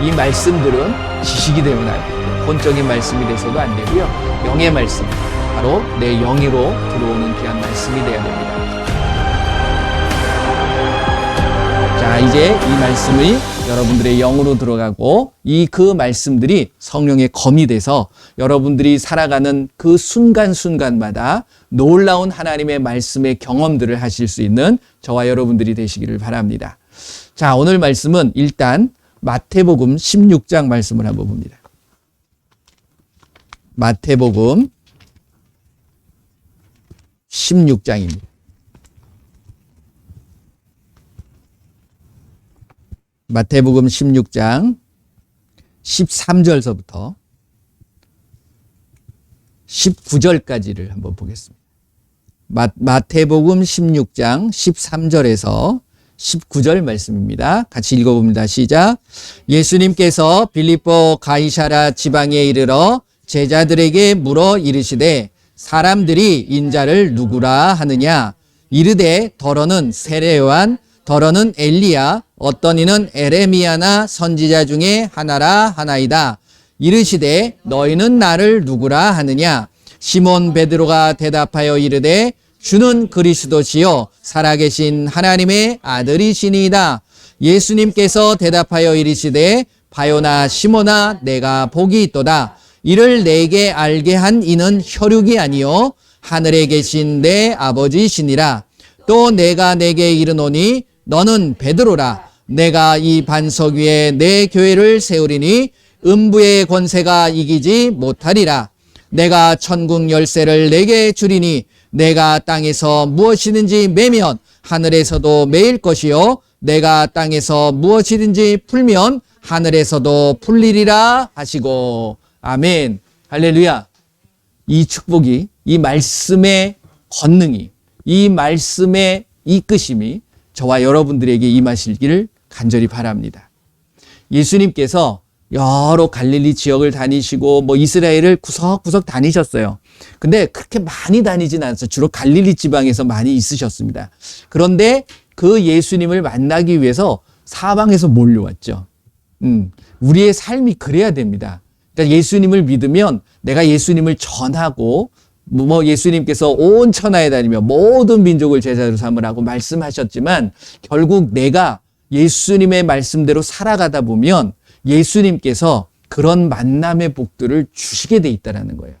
이 말씀들은 지식이 되면 안 되고 혼적인 말씀이 돼서도 안 되고요. 영의 말씀, 바로 내 영으로 들어오는 귀한 말씀이 돼야 됩니다. 자, 이제 이 말씀이 여러분들의 영으로 들어가고 그 말씀들이 성령의 검이 돼서 여러분들이 살아가는 그 순간순간마다 놀라운 하나님의 말씀의 경험들을 하실 수 있는 저와 여러분들이 되시기를 바랍니다. 자, 오늘 말씀은 일단 마태복음 16장 말씀을 한번 봅니다. 마태복음 16장입니다. 마태복음 16장 13절서부터 19절까지를 한번 보겠습니다. 마태복음 16장 13절에서 19절 말씀입니다. 같이 읽어봅니다. 시작. 예수님께서 빌립보 가이사랴 지방에 이르러 제자들에게 물어 이르시되 사람들이 인자를 누구라 하느냐? 이르되 더러는 세례 요한, 더러는 엘리야, 어떤 이는 에레미야나 선지자 중에 하나라 하나이다. 이르시되 너희는 나를 누구라 하느냐? 시몬 베드로가 대답하여 이르되 주는 그리스도시요 살아계신 하나님의 아들이시니이다. 예수님께서 대답하여 이르시되 바요나 시몬아 내가 복이 있도다. 이를 내게 알게 한 이는 혈육이 아니요 하늘에 계신 내 아버지시니라. 또 내가 내게 이르노니 너는 베드로라. 내가 이 반석 위에 내 교회를 세우리니 음부의 권세가 이기지 못하리라. 내가 천국 열쇠를 내게 주리니 내가 땅에서 무엇이든지 매면 하늘에서도 매일 것이요 내가 땅에서 무엇이든지 풀면 하늘에서도 풀리리라 하시고. 아멘. 할렐루야. 이 축복이, 이 말씀의 권능이, 이 말씀의 이끄심이 저와 여러분들에게 임하시기를 간절히 바랍니다. 예수님께서 여러 갈릴리 지역을 다니시고 이스라엘을 구석구석 다니셨어요. 근데 그렇게 많이 다니진 않았어요. 주로 갈릴리 지방에서 많이 있으셨습니다. 그런데 그 예수님을 만나기 위해서 사방에서 몰려왔죠. 우리의 삶이 그래야 됩니다. 그러니까 예수님을 믿으면 내가 예수님을 전하고 예수님께서 온 천하에 다니며 모든 민족을 제자로 삼으라고 말씀하셨지만 결국 내가 예수님의 말씀대로 살아가다 보면 예수님께서 그런 만남의 복들을 주시게 돼 있다는 거예요.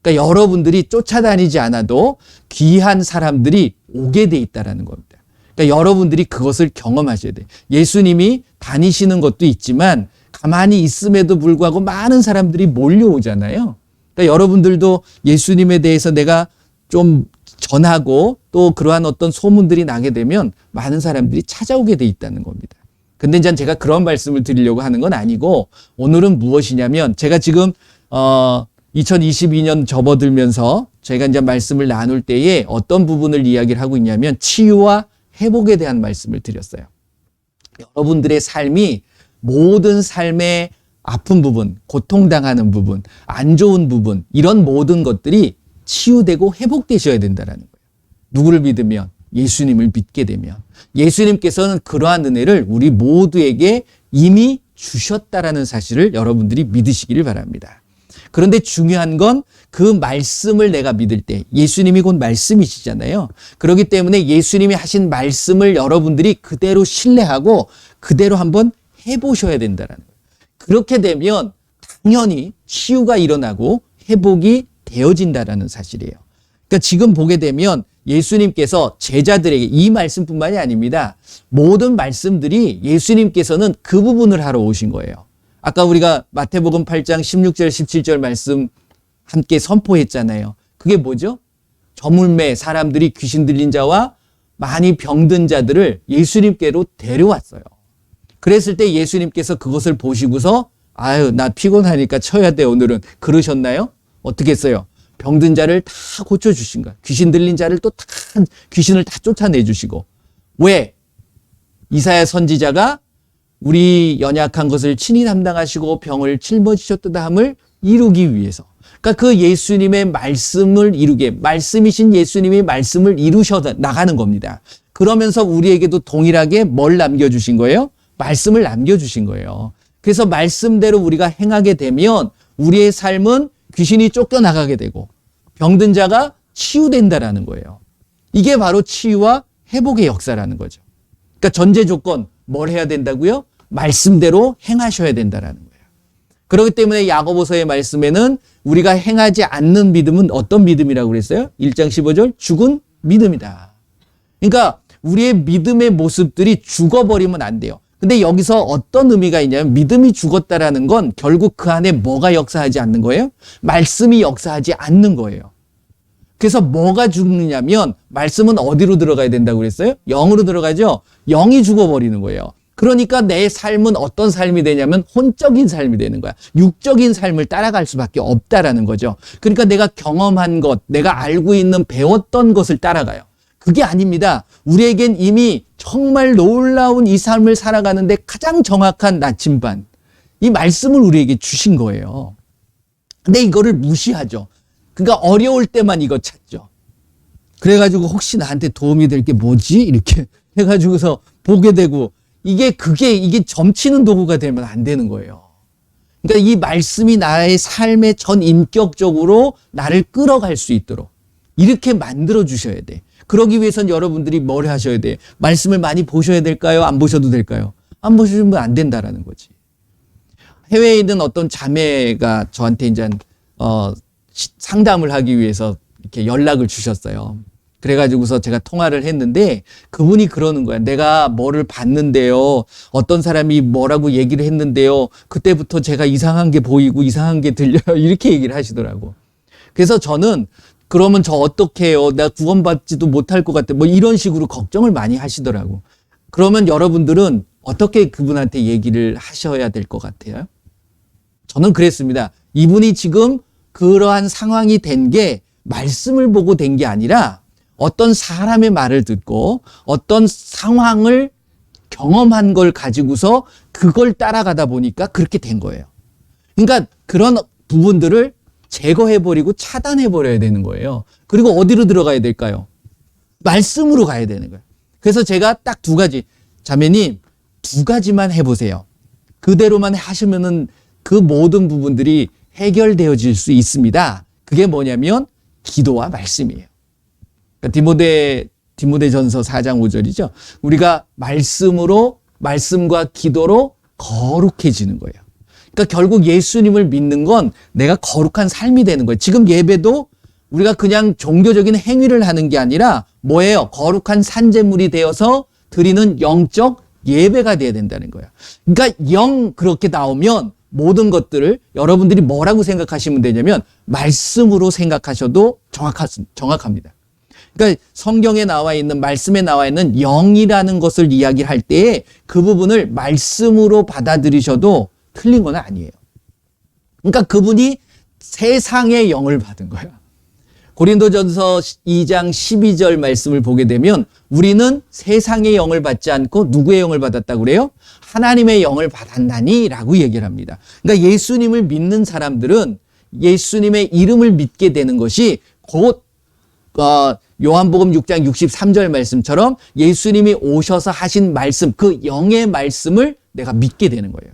그러니까 여러분들이 쫓아다니지 않아도 귀한 사람들이 오게 돼 있다는 겁니다. 그러니까 여러분들이 그것을 경험하셔야 돼요. 예수님이 다니시는 것도 있지만 가만히 있음에도 불구하고 많은 사람들이 몰려오잖아요. 그러니까 여러분들도 예수님에 대해서 내가 좀 전하고 또 그러한 어떤 소문들이 나게 되면 많은 사람들이 찾아오게 돼 있다는 겁니다. 근데 이제 제가 그런 말씀을 드리려고 하는 건 아니고 오늘은 무엇이냐면 제가 지금 2022년 접어들면서 제가 이제 말씀을 나눌 때에 어떤 부분을 이야기를 하고 있냐면 치유와 회복에 대한 말씀을 드렸어요. 여러분들의 삶이 모든 삶의 아픈 부분, 고통당하는 부분, 안 좋은 부분 이런 모든 것들이 치유되고 회복되셔야 된다는 거예요. 누구를 믿으면? 예수님을 믿게 되면. 예수님께서는 그러한 은혜를 우리 모두에게 이미 주셨다라는 사실을 여러분들이 믿으시기를 바랍니다. 그런데 중요한 건 그 말씀을 내가 믿을 때 예수님이 곧 말씀이시잖아요. 그렇기 때문에 예수님이 하신 말씀을 여러분들이 그대로 신뢰하고 그대로 한번 해보셔야 된다는 거예요. 그렇게 되면 당연히 치유가 일어나고 회복이 되어진다라는 사실이에요. 그러니까 지금 보게 되면 예수님께서 제자들에게 이 말씀뿐만이 아닙니다. 모든 말씀들이 예수님께서는 그 부분을 하러 오신 거예요. 아까 우리가 마태복음 8장 16절 17절 말씀 함께 선포했잖아요. 그게 뭐죠? 저물매 사람들이 귀신 들린 자와 많이 병든 자들을 예수님께로 데려왔어요. 그랬을 때 예수님께서 그것을 보시고서 아유 나 피곤하니까 쳐야 돼 오늘은 그러셨나요? 어떻게 했어요? 병든 자를 다 고쳐주신 거야. 귀신 들린 자를 또 다 귀신을 다 쫓아내주시고. 왜? 이사야 선지자가 우리 연약한 것을 친히 담당하시고 병을 짊어지셨다 함을 이루기 위해서. 그러니까 그 예수님의 말씀을 이루게 말씀이신 예수님이 말씀을 이루셔 나가는 겁니다. 그러면서 우리에게도 동일하게 뭘 남겨주신 거예요? 말씀을 남겨주신 거예요. 그래서 말씀대로 우리가 행하게 되면 우리의 삶은 귀신이 쫓겨나가게 되고 병든 자가 치유된다라는 거예요. 이게 바로 치유와 회복의 역사라는 거죠. 그러니까 전제 조건 뭘 해야 된다고요? 말씀대로 행하셔야 된다라는 거예요. 그렇기 때문에 야고보서의 말씀에는 우리가 행하지 않는 믿음은 어떤 믿음이라고 그랬어요? 1장 15절 죽은 믿음이다. 그러니까 우리의 믿음의 모습들이 죽어버리면 안 돼요. 근데 여기서 어떤 의미가 있냐면 믿음이 죽었다라는 건 결국 그 안에 뭐가 역사하지 않는 거예요? 말씀이 역사하지 않는 거예요. 그래서 뭐가 죽느냐면 말씀은 어디로 들어가야 된다고 그랬어요? 영으로 들어가죠? 영이 죽어버리는 거예요. 그러니까 내 삶은 어떤 삶이 되냐면 혼적인 삶이 되는 거야. 육적인 삶을 따라갈 수밖에 없다라는 거죠. 그러니까 내가 경험한 것, 내가 알고 있는 배웠던 것을 따라가요. 그게 아닙니다. 우리에겐 이미 정말 놀라운 이 삶을 살아가는데 가장 정확한 나침반, 이 말씀을 우리에게 주신 거예요. 근데 이거를 무시하죠. 그러니까 어려울 때만 이거 찾죠. 그래가지고 혹시 나한테 도움이 될 게 뭐지? 이렇게 해가지고서 보게 되고 이게 점치는 도구가 되면 안 되는 거예요. 그러니까 이 말씀이 나의 삶의 전 인격적으로 나를 끌어갈 수 있도록 이렇게 만들어 주셔야 돼. 그러기 위해선 여러분들이 뭘 하셔야 돼? 말씀을 많이 보셔야 될까요? 안 보셔도 될까요? 안 보시면 안 된다라는 거지. 해외에 있는 어떤 자매가 저한테 이제 상담을 하기 위해서 이렇게 연락을 주셨어요. 그래가지고서 제가 통화를 했는데 그분이 그러는 거야. 내가 뭐를 봤는데요. 어떤 사람이 뭐라고 얘기를 했는데요. 그때부터 제가 이상한 게 보이고 이상한 게 들려요. 이렇게 얘기를 하시더라고. 그래서 저는 그러면 저 어떻게 해요? 나 구원받지도 못할 것 같아. 뭐 이런 식으로 걱정을 많이 하시더라고. 그러면 여러분들은 어떻게 그분한테 얘기를 하셔야 될 것 같아요? 저는 그랬습니다. 이분이 지금 그러한 상황이 된 게 말씀을 보고 된 게 아니라 어떤 사람의 말을 듣고 어떤 상황을 경험한 걸 가지고서 그걸 따라가다 보니까 그렇게 된 거예요. 그러니까 그런 부분들을 제거해버리고 차단해버려야 되는 거예요. 그리고 어디로 들어가야 될까요? 말씀으로 가야 되는 거예요. 그래서 제가 딱 두 가지, 자매님, 두 가지만 해보세요. 그대로만 하시면은 그 모든 부분들이 해결되어질 수 있습니다. 그게 뭐냐면 기도와 말씀이에요. 그러니까 디모데전서 4장 5절이죠. 우리가 말씀과 기도로 거룩해지는 거예요. 그러니까 결국 예수님을 믿는 건 내가 거룩한 삶이 되는 거예요. 지금 예배도 우리가 그냥 종교적인 행위를 하는 게 아니라 뭐예요? 거룩한 산제물이 되어서 드리는 영적 예배가 돼야 된다는 거예요. 그러니까 그렇게 나오면 모든 것들을 여러분들이 뭐라고 생각하시면 되냐면 말씀으로 생각하셔도 정확합니다. 그러니까 성경에 나와 있는, 말씀에 나와 있는 영이라는 것을 이야기할 때에 그 부분을 말씀으로 받아들이셔도 틀린 건 아니에요. 그러니까 그분이 세상의 영을 받은 거야. 고린도전서 2장 12절 말씀을 보게 되면 우리는 세상의 영을 받지 않고 누구의 영을 받았다고 그래요? 하나님의 영을 받았나니 라고 얘기를 합니다. 그러니까 예수님을 믿는 사람들은 예수님의 이름을 믿게 되는 것이 곧 요한복음 6장 63절 말씀처럼 예수님이 오셔서 하신 말씀, 그 영의 말씀을 내가 믿게 되는 거예요.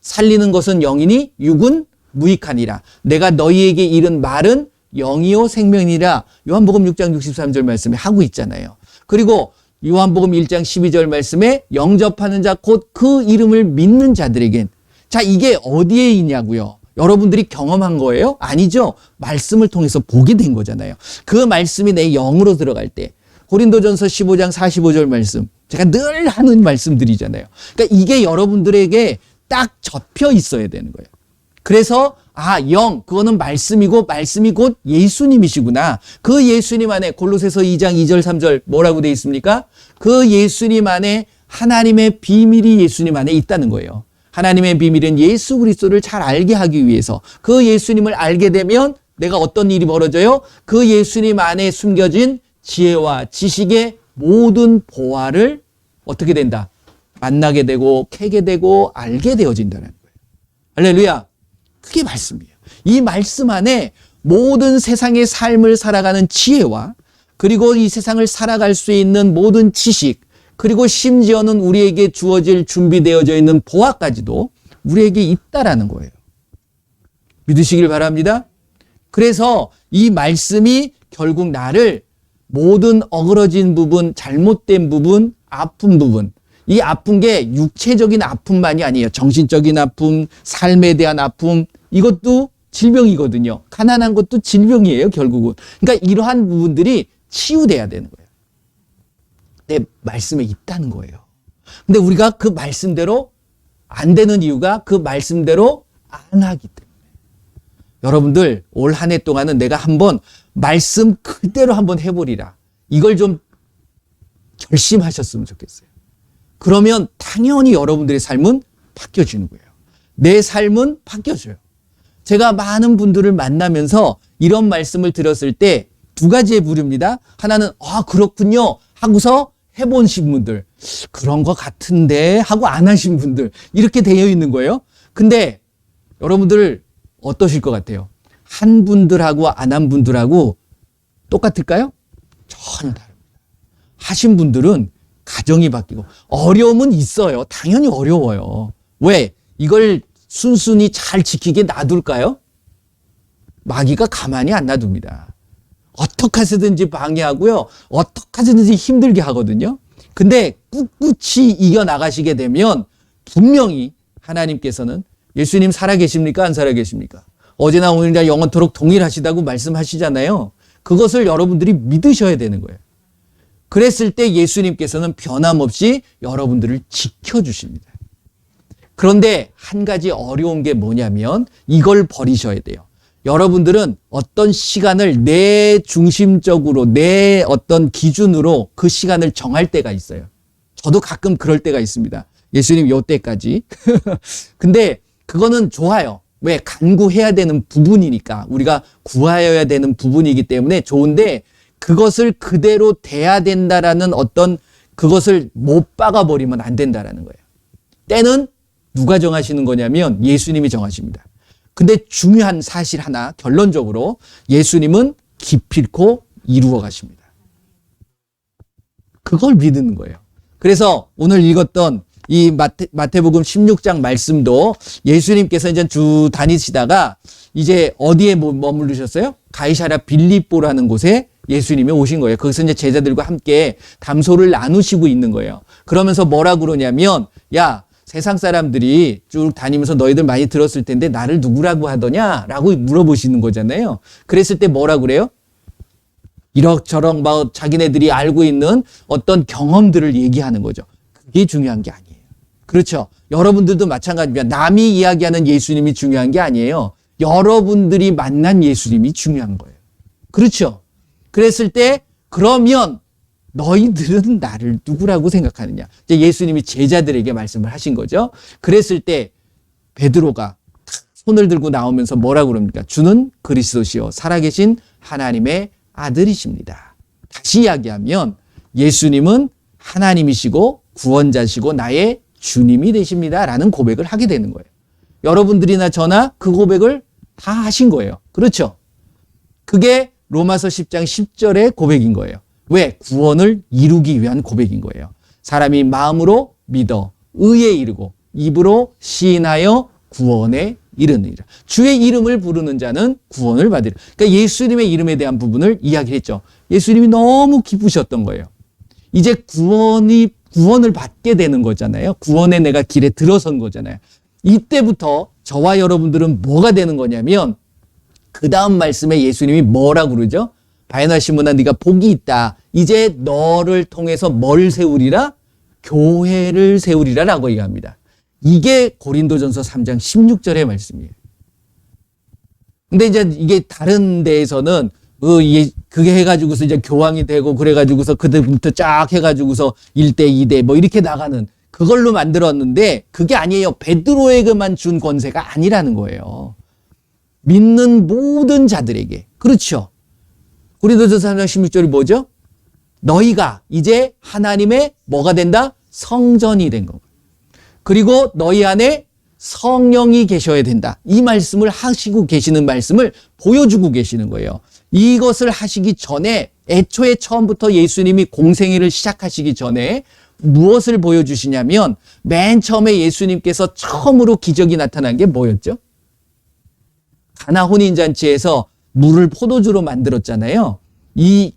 살리는 것은 영이니 육은 무익하니라. 내가 너희에게 이른 말은 영이요 생명이라. 요한복음 6장 63절 말씀에 하고 있잖아요. 그리고 요한복음 1장 12절 말씀에 영접하는 자 곧 그 이름을 믿는 자들에겐. 자, 이게 어디에 있냐고요? 여러분들이 경험한 거예요? 아니죠. 말씀을 통해서 보게 된 거잖아요. 그 말씀이 내 영으로 들어갈 때 고린도전서 15장 45절 말씀, 제가 늘 하는 말씀들이잖아요. 그러니까 이게 여러분들에게 딱 접혀 있어야 되는 거예요. 그래서 그거는 말씀이고 말씀이 곧 예수님이시구나. 그 예수님 안에 골로새서 2장 2절 3절 뭐라고 돼 있습니까? 그 예수님 안에 하나님의 비밀이 예수님 안에 있다는 거예요. 하나님의 비밀은 예수 그리스도를 잘 알게 하기 위해서 그 예수님을 알게 되면 내가 어떤 일이 벌어져요? 그 예수님 안에 숨겨진 지혜와 지식의 모든 보화를 어떻게 된다? 만나게 되고 캐게 되고 알게 되어진다는 거예요. 할렐루야. 그게 말씀이에요. 이 말씀 안에 모든 세상의 삶을 살아가는 지혜와 그리고 이 세상을 살아갈 수 있는 모든 지식 그리고 심지어는 우리에게 주어질 준비되어져 있는 보화까지도 우리에게 있다라는 거예요. 믿으시길 바랍니다. 그래서 이 말씀이 결국 나를 모든 어그러진 부분, 잘못된 부분, 아픈 부분, 이 아픈 게 육체적인 아픔만이 아니에요. 정신적인 아픔, 삶에 대한 아픔, 이것도 질병이거든요. 가난한 것도 질병이에요, 결국은. 그러니까 이러한 부분들이 치유돼야 되는 거예요. 내 말씀에 있다는 거예요. 근데 우리가 그 말씀대로 안 되는 이유가 그 말씀대로 안 하기 때문에. 여러분들 올 한 해 동안은 내가 한번 말씀 그대로 한번 해보리라. 이걸 좀 결심하셨으면 좋겠어요. 그러면 당연히 여러분들의 삶은 바뀌어지는 거예요. 내 삶은 바뀌어져요. 제가 많은 분들을 만나면서 이런 말씀을 들었을 때 두 가지의 부류입니다. 하나는 그렇군요 하고서 해보신 분들, 그런 것 같은데 하고 안 하신 분들, 이렇게 되어 있는 거예요. 근데 여러분들 어떠실 것 같아요? 한 분들하고 안 한 분들하고 똑같을까요? 전혀 다릅니다. 하신 분들은 가정이 바뀌고, 어려움은 있어요. 당연히 어려워요. 왜? 이걸 순순히 잘 지키게 놔둘까요? 마귀가 가만히 안 놔둡니다. 어떻게 하든지 방해하고요. 어떻게 하든지 힘들게 하거든요. 근데 꿋꿋이 이겨나가시게 되면 분명히 하나님께서는, 예수님 살아계십니까? 안 살아계십니까? 어제나 오늘이나 영원토록 동일하시다고 말씀하시잖아요. 그것을 여러분들이 믿으셔야 되는 거예요. 그랬을 때 예수님께서는 변함없이 여러분들을 지켜주십니다. 그런데 한 가지 어려운 게 뭐냐면 이걸 버리셔야 돼요. 여러분들은 어떤 시간을 내 중심적으로, 내 어떤 기준으로 그 시간을 정할 때가 있어요. 저도 가끔 그럴 때가 있습니다. 예수님 요 때까지. 근데 그거는 좋아요. 왜? 간구해야 되는 부분이니까. 우리가 구하여야 되는 부분이기 때문에 좋은데, 그것을 그대로 돼야 된다라는 어떤 그것을 못 박아버리면 안 된다라는 거예요. 때는 누가 정하시는 거냐면 예수님이 정하십니다. 근데 중요한 사실 하나, 결론적으로 예수님은 기필코 이루어 가십니다. 그걸 믿는 거예요. 그래서 오늘 읽었던 이 마태복음 16장 말씀도 예수님께서 이제 쭉 다니시다가 이제 어디에 머무르셨어요? 가이사랴 빌립보라는 곳에 예수님이 오신 거예요. 거기서 이제 제자들과 함께 담소를 나누시고 있는 거예요. 그러면서 뭐라 그러냐면, 야, 세상 사람들이 쭉 다니면서 너희들 많이 들었을 텐데 나를 누구라고 하더냐? 라고 물어보시는 거잖아요. 그랬을 때 뭐라 그래요? 이럭저럭 막 자기네들이 알고 있는 어떤 경험들을 얘기하는 거죠. 그게 중요한 게 아니에요. 그렇죠. 여러분들도 마찬가지입니다. 남이 이야기하는 예수님이 중요한 게 아니에요. 여러분들이 만난 예수님이 중요한 거예요. 그렇죠. 그랬을 때 그러면 너희들은 나를 누구라고 생각하느냐. 이제 예수님이 제자들에게 말씀을 하신 거죠. 그랬을 때 베드로가 손을 들고 나오면서 뭐라고 그럽니까? 주는 그리스도시요 살아계신 하나님의 아들이십니다. 다시 이야기하면 예수님은 하나님이시고 구원자시고 나의 주님이 되십니다 라는 고백을 하게 되는 거예요. 여러분들이나 저나 그 고백을 다 하신 거예요. 그렇죠? 그게 로마서 10장 10절의 고백인 거예요. 왜? 구원을 이루기 위한 고백인 거예요. 사람이 마음으로 믿어 의에 이르고 입으로 시인하여 구원에 이르느니라. 주의 이름을 부르는 자는 구원을 받으리라. 그러니까 예수님의 이름에 대한 부분을 이야기를 했죠. 예수님이 너무 기쁘셨던 거예요. 이제 구원을 받게 되는 거잖아요. 구원의 내가 길에 들어선 거잖아요. 이때부터 저와 여러분들은 뭐가 되는 거냐면 그 다음 말씀에 예수님이 뭐라고 그러죠? 바요나 시몬아 네가 복이 있다. 이제 너를 통해서 뭘 세우리라? 교회를 세우리라 라고 얘기합니다. 이게 고린도전서 3장 16절의 말씀이에요. 근데 이제 이게 다른 데에서는 그게 해가지고서 이제 교황이 되고 그래가지고서 그때부터 쫙 해가지고서 1대 2대 뭐 이렇게 나가는 그걸로 만들었는데 그게 아니에요. 베드로에게만 준 권세가 아니라는 거예요. 믿는 모든 자들에게. 그렇죠. 고린도전서 3장 16절이 뭐죠? 너희가 이제 하나님의 뭐가 된다? 성전이 된 거고. 그리고 너희 안에 성령이 계셔야 된다. 이 말씀을 하시고 계시는 말씀을 보여주고 계시는 거예요. 이것을 하시기 전에 애초에 처음부터 예수님이 공생애를 시작하시기 전에 무엇을 보여주시냐면 맨 처음에 예수님께서 처음으로 기적이 나타난 게 뭐였죠? 가나 혼인잔치에서 물을 포도주로 만들었잖아요.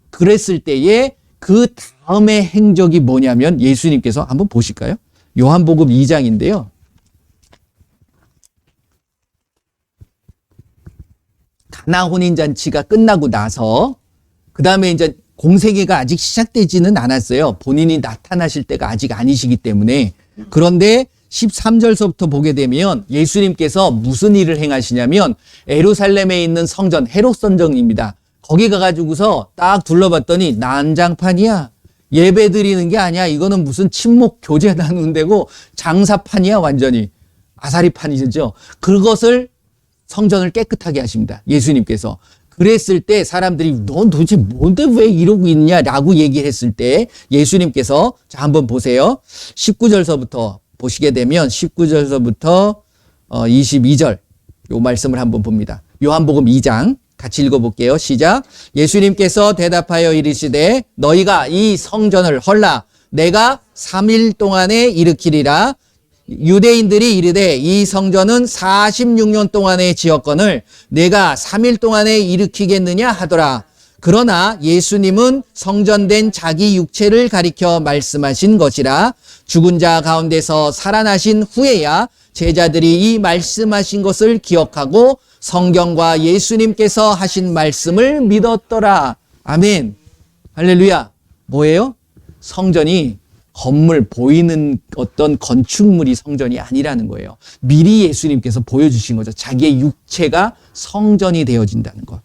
그랬을 때에 그 다음의 행적이 뭐냐면 예수님께서 한번 보실까요? 요한복음 2장인데요. 가나 혼인잔치가 끝나고 나서 그 다음에 이제 공생애가 아직 시작되지는 않았어요. 본인이 나타나실 때가 아직 아니시기 때문에. 그런데 13절서부터 보게 되면 예수님께서 무슨 일을 행하시냐면 예루살렘에 있는 성전 헤롯 성전입니다. 거기 가가지고서 딱 둘러봤더니 난장판이야. 예배 드리는 게 아니야. 이거는 무슨 친목 교제 나누는 데고 장사판이야. 완전히 아사리판이죠. 그것을 성전을 깨끗하게 하십니다. 예수님께서. 그랬을 때 사람들이 넌 도대체 뭔데 왜 이러고 있냐라고 얘기했을 때 예수님께서 자 한번 보세요. 19절서부터 보시게 되면 19절서부터 22절 요 말씀을 한번 봅니다. 요한복음 2장 같이 읽어볼게요. 시작. 예수님께서 대답하여 이르시되 너희가 이 성전을 헐라 내가 3일 동안에 일으키리라. 유대인들이 이르되 이 성전은 46년 동안에 지었거늘 내가 3일 동안에 일으키겠느냐 하더라. 그러나 예수님은 성전된 자기 육체를 가리켜 말씀하신 것이라. 죽은 자 가운데서 살아나신 후에야 제자들이 이 말씀하신 것을 기억하고 성경과 예수님께서 하신 말씀을 믿었더라. 아멘. 할렐루야. 뭐예요? 성전이 건물 보이는 어떤 건축물이 성전이 아니라는 거예요. 미리 예수님께서 보여주신 거죠. 자기의 육체가 성전이 되어진다는 것.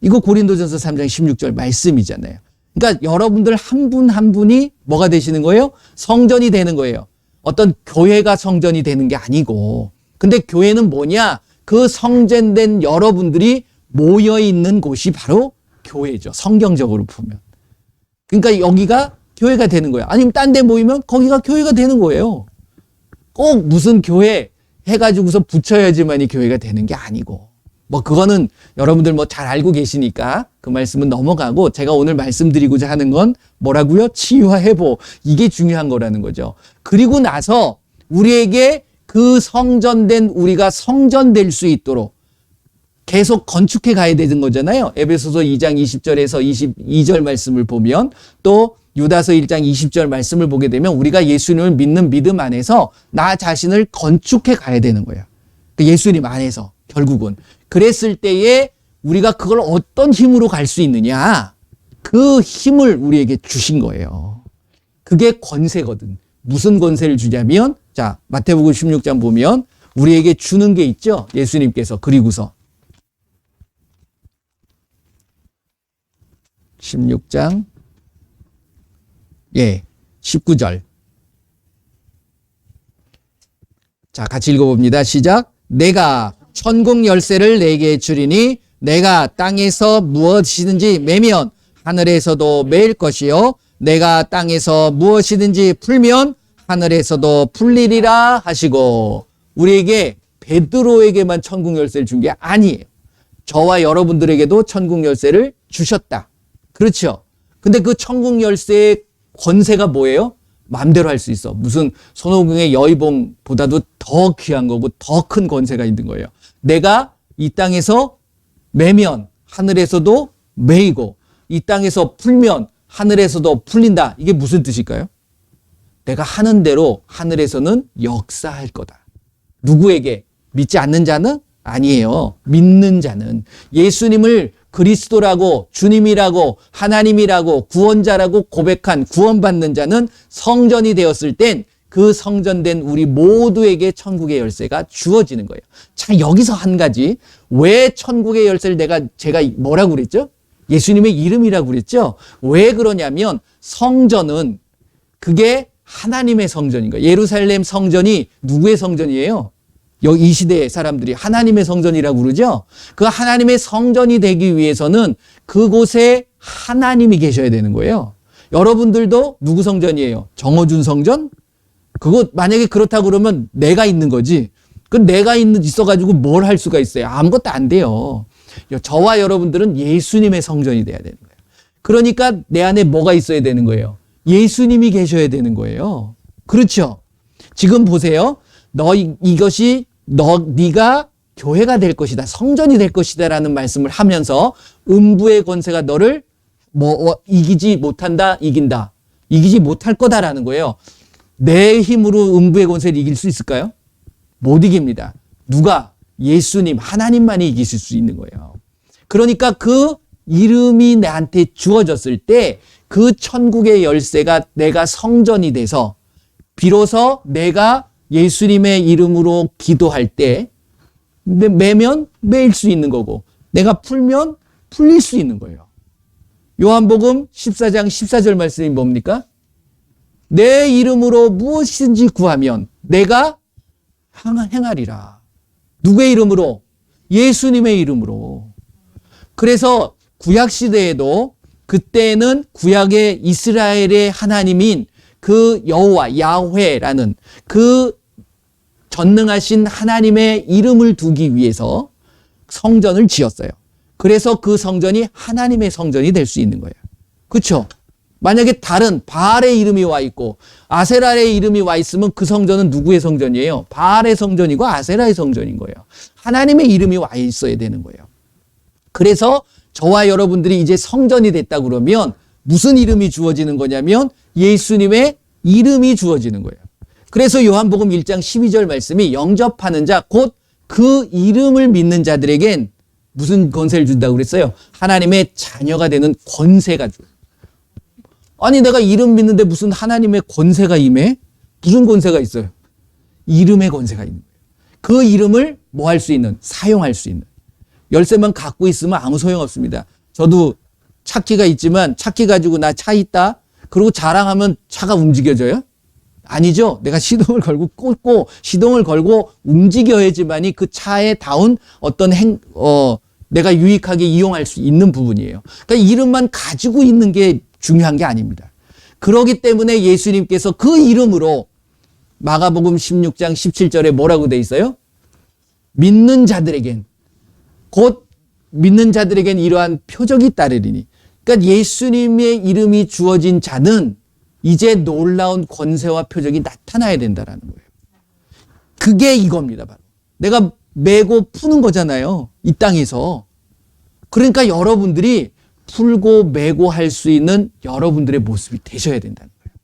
이거 고린도전서 3장 16절 말씀이잖아요. 그러니까 여러분들 한 분 한 분이 뭐가 되시는 거예요? 성전이 되는 거예요. 어떤 교회가 성전이 되는 게 아니고. 근데 교회는 뭐냐? 그 성전된 여러분들이 모여 있는 곳이 바로 교회죠. 성경적으로 보면. 그러니까 여기가 교회가 되는 거예요. 아니면 딴 데 모이면 거기가 교회가 되는 거예요. 꼭 무슨 교회 해가지고서 붙여야지만이 교회가 되는 게 아니고. 뭐 그거는 여러분들 뭐 잘 알고 계시니까 그 말씀은 넘어가고 제가 오늘 말씀드리고자 하는 건 뭐라고요? 치유와 회복. 이게 중요한 거라는 거죠. 그리고 나서 우리에게 그 성전된 우리가 성전될 수 있도록 계속 건축해 가야 되는 거잖아요. 에베소서 2장 20절에서 22절 말씀을 보면 또 유다서 1장 20절 말씀을 보게 되면 우리가 예수님을 믿는 믿음 안에서 나 자신을 건축해 가야 되는 거예요. 예수님 안에서 결국은. 그랬을 때에 우리가 그걸 어떤 힘으로 갈 수 있느냐. 그 힘을 우리에게 주신 거예요. 그게 권세거든. 무슨 권세를 주냐면 자 마태복음 16장 보면 우리에게 주는 게 있죠. 예수님께서. 그리고서 16장 19절. 자, 같이 읽어봅니다. 시작. 내가 천국 열쇠를 내게 주리니 내가 땅에서 무엇이든지 매면 하늘에서도 매일 것이요 내가 땅에서 무엇이든지 풀면 하늘에서도 풀리리라 하시고 우리에게 베드로에게만 천국 열쇠를 준 게 아니에요. 저와 여러분들에게도 천국 열쇠를 주셨다. 그렇죠? 근데 그 천국 열쇠의 권세가 뭐예요? 마음대로 할 수 있어. 무슨 손오공의 여의봉보다도 더 귀한 거고 더 큰 권세가 있는 거예요. 내가 이 땅에서 매면 하늘에서도 매이고 이 땅에서 풀면 하늘에서도 풀린다. 이게 무슨 뜻일까요? 내가 하는 대로 하늘에서는 역사할 거다. 누구에게? 믿지 않는 자는? 아니에요. 믿는 자는. 예수님을 그리스도라고 주님이라고 하나님이라고 구원자라고 고백한 구원받는 자는 성전이 되었을 땐 그 성전된 우리 모두에게 천국의 열쇠가 주어지는 거예요. 자, 여기서 한 가지. 왜 천국의 열쇠를 제가 뭐라고 그랬죠? 예수님의 이름이라고 그랬죠? 왜 그러냐면 성전은 그게 하나님의 성전인 거예요. 예루살렘 성전이 누구의 성전이에요? 이 시대의 사람들이 하나님의 성전이라고 그러죠? 그 하나님의 성전이 되기 위해서는 그곳에 하나님이 계셔야 되는 거예요. 여러분들도 누구 성전이에요? 정어준 성전? 그거 만약에 그렇다고 그러면 내가 있는 거지. 그 내가 있어가지고 뭘 할 수가 있어요? 아무것도 안 돼요. 저와 여러분들은 예수님의 성전이 돼야 되는 거예요. 그러니까 내 안에 뭐가 있어야 되는 거예요? 예수님이 계셔야 되는 거예요. 그렇죠? 지금 보세요. 네가 교회가 될 것이다. 성전이 될 것이다라는 말씀을 하면서 음부의 권세가 너를 이기지 못한다, 이긴다. 이기지 못할 거다라는 거예요. 내 힘으로 음부의 권세를 이길 수 있을까요? 못 이깁니다. 누가? 예수님, 하나님만이 이기실 수 있는 거예요. 그러니까 그 이름이 나한테 주어졌을 때 그 천국의 열쇠가 내가 성전이 돼서 비로소 내가 예수님의 이름으로 기도할 때 매면 매일 수 있는 거고 내가 풀면 풀릴 수 있는 거예요. 요한복음 14장 14절 말씀이 뭡니까? 내 이름으로 무엇이든지 구하면 내가 행하리라. 누구의 이름으로? 예수님의 이름으로. 그래서 구약시대에도 그때는 구약의 이스라엘의 하나님인 그 여호와, 야훼라는 그 전능하신 하나님의 이름을 두기 위해서 성전을 지었어요. 그래서 그 성전이 하나님의 성전이 될 수 있는 거예요. 그렇죠? 만약에 다른 바알의 이름이 와 있고 아세라의 이름이 와 있으면 그 성전은 누구의 성전이에요? 바알의 성전이고 아세라의 성전인 거예요. 하나님의 이름이 와 있어야 되는 거예요. 그래서 저와 여러분들이 이제 성전이 됐다 그러면 무슨 이름이 주어지는 거냐면 예수님의 이름이 주어지는 거예요. 그래서 요한복음 1장 12절 말씀이 영접하는 자, 곧 그 이름을 믿는 자들에겐 무슨 권세를 준다고 그랬어요? 하나님의 자녀가 되는 권세가 줘요. 아니 내가 이름 믿는데 무슨 하나님의 권세가 임해? 무슨 권세가 있어요? 이름의 권세가 있는 거예요. 그 이름을 뭐 할 수 있는? 사용할 수 있는. 열쇠만 갖고 있으면 아무 소용없습니다. 저도 차키가 있지만 차키 가지고 나 차 있다? 그리고 자랑하면 차가 움직여져요? 아니죠. 내가 시동을 걸고 꽂고 시동을 걸고 움직여야지만이 그 차에 닿은 어떤 내가 유익하게 이용할 수 있는 부분이에요. 그러니까 이름만 가지고 있는 게 중요한 게 아닙니다. 그렇기 때문에 예수님께서 그 이름으로 마가복음 16장 17절에 뭐라고 돼 있어요? 믿는 자들에겐 곧 믿는 자들에겐 이러한 표적이 따르리니. 그러니까 예수님의 이름이 주어진 자는 이제 놀라운 권세와 표적이 나타나야 된다라는 거예요. 그게 이겁니다. 바로. 내가 메고 푸는 거잖아요. 이 땅에서. 그러니까 여러분들이 풀고 메고 할 수 있는 여러분들의 모습이 되셔야 된다는 거예요.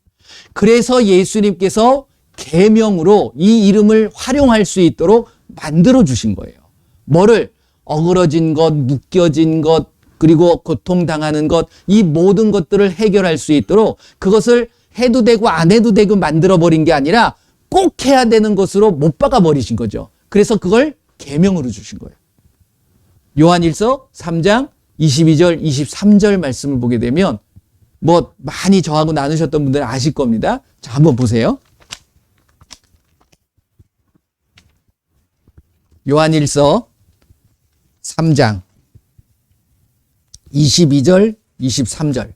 그래서 예수님께서 계명으로 이 이름을 활용할 수 있도록 만들어 주신 거예요. 뭐를? 어그러진 것, 묶여진 것, 그리고 고통당하는 것, 이 모든 것들을 해결할 수 있도록 그것을 해도 되고 안 해도 되고 만들어버린 게 아니라 꼭 해야 되는 것으로 못 박아버리신 거죠. 그래서 그걸 계명으로 주신 거예요. 요한일서 3장 22절, 23절 말씀을 보게 되면 뭐 많이 저하고 나누셨던 분들은 아실 겁니다. 자, 한번 보세요. 요한일서 3장 22절, 23절.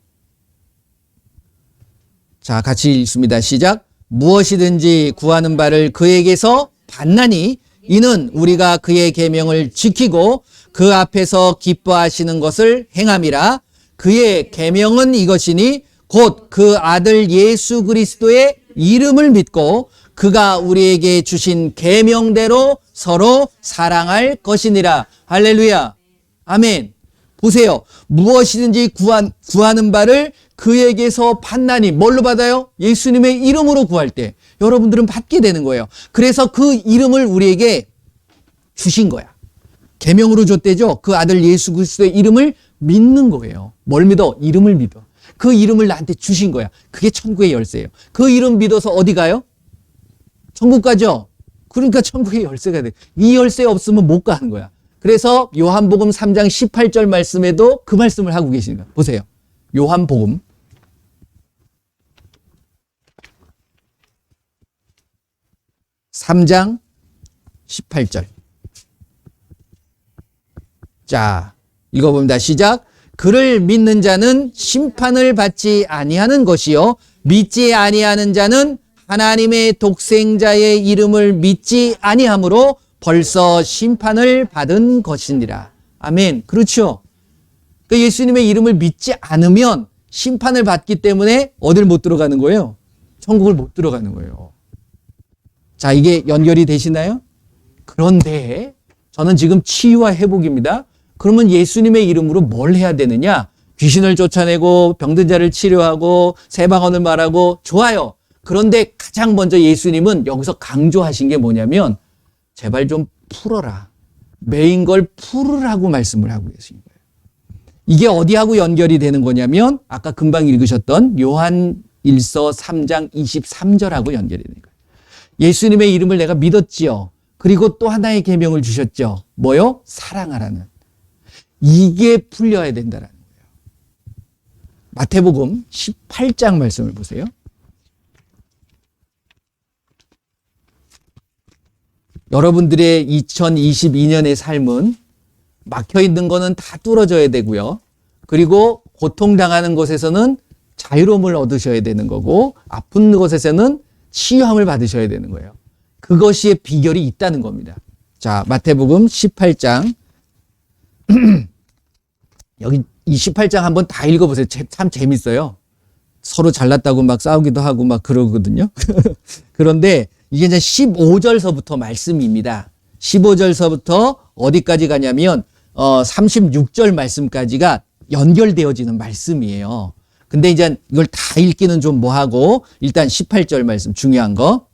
자, 같이 읽습니다. 시작. 무엇이든지 구하는 바를 그에게서 받나니 이는 우리가 그의 계명을 지키고 그 앞에서 기뻐하시는 것을 행함이라. 그의 계명은 이것이니 곧 그 아들 예수 그리스도의 이름을 믿고 그가 우리에게 주신 계명대로 서로 사랑할 것이니라. 할렐루야. 아멘. 보세요. 무엇이든지 구하는 바를 그에게서 받나니 뭘로 받아요? 예수님의 이름으로 구할 때 여러분들은 받게 되는 거예요. 그래서 그 이름을 우리에게 주신 거야. 계명으로 줬대죠. 그 아들 예수 그리스도의 이름을 믿는 거예요. 뭘 믿어? 이름을 믿어. 그 이름을 나한테 주신 거야. 그게 천국의 열쇠예요. 그 이름 믿어서 어디 가요? 천국 가죠. 그러니까 천국의 열쇠가 돼. 이 열쇠 없으면 못 가는 거야. 그래서 요한복음 3장 18절 말씀에도 그 말씀을 하고 계시는 거예요. 보세요. 요한복음 3장 18절. 자, 읽어봅니다. 시작. 그를 믿는 자는 심판을 받지 아니하는 것이요 믿지 아니하는 자는 하나님의 독생자의 이름을 믿지 아니하므로 벌써 심판을 받은 것이니라. 아멘. 그렇죠. 그러니까 예수님의 이름을 믿지 않으면 심판을 받기 때문에 어딜 못 들어가는 거예요? 천국을 못 들어가는 거예요. 자, 이게 연결이 되시나요? 그런데 저는 지금 치유와 회복입니다. 그러면 예수님의 이름으로 뭘 해야 되느냐? 귀신을 쫓아내고 병든 자를 치료하고 새 방언을 말하고 좋아요. 그런데 가장 먼저 예수님은 여기서 강조하신 게 뭐냐면 제발 좀 풀어라. 메인 걸 풀으라고 말씀을 하고 계신 거예요. 이게 어디하고 연결이 되는 거냐면 아까 금방 읽으셨던 요한 1서 3장 23절하고 연결이 되는 거예요. 예수님의 이름을 내가 믿었지요. 그리고 또 하나의 계명을 주셨죠. 뭐요? 사랑하라는. 이게 풀려야 된다라는 거예요. 마태복음 18장 말씀을 보세요. 여러분들의 2022년의 삶은 막혀 있는 거는 다 뚫어져야 되고요. 그리고 고통당하는 곳에서는 자유로움을 얻으셔야 되는 거고 아픈 곳에서는 치유함을 받으셔야 되는 거예요. 그것이 비결이 있다는 겁니다. 자, 마태복음 18장 여기 이 18장 한번 다 읽어보세요. 참 재밌어요. 서로 잘났다고 막 싸우기도 하고 막 그러거든요. 그런데 이게 이제 15절서부터 말씀입니다. 15절서부터 어디까지 가냐면 36절 말씀까지가 연결되어지는 말씀이에요. 근데 이제 이걸 다 읽기는 좀 뭐하고 일단 18절 말씀 중요한 거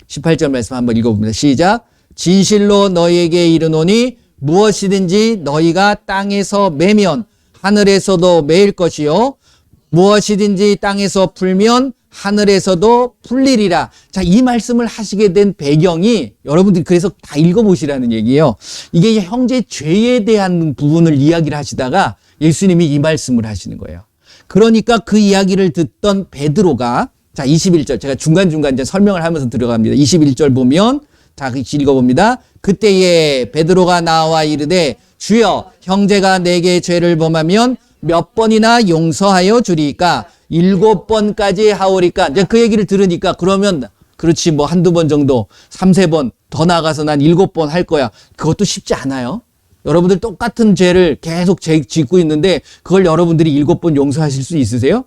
18절 말씀 한번 읽어봅니다. 시작. 진실로 너희에게 이르노니 무엇이든지 너희가 땅에서 매면 하늘에서도 매일 것이요 무엇이든지 땅에서 풀면 하늘에서도 풀리리라. 자, 이 말씀을 하시게 된 배경이 여러분들이 그래서 다 읽어보시라는 얘기예요. 이게 형제 죄에 대한 부분을 이야기를 하시다가 예수님이 이 말씀을 하시는 거예요. 그러니까 그 이야기를 듣던 베드로가 자 21절 제가 중간중간 이제 설명을 하면서 들어갑니다. 21절 보면 자 읽어봅니다. 그때에 베드로가 나와 이르되 주여 형제가 내게 죄를 범하면 몇 번이나 용서하여 주리까 7번까지 하오리까. 이제 그 얘기를 들으니까 그러면 그렇지 뭐 한두 번 정도 3-4번 더 나가서 난 7번 할 거야. 그것도 쉽지 않아요. 여러분들 똑같은 죄를 계속 짓고 있는데 그걸 여러분들이 7번 용서하실 수 있으세요?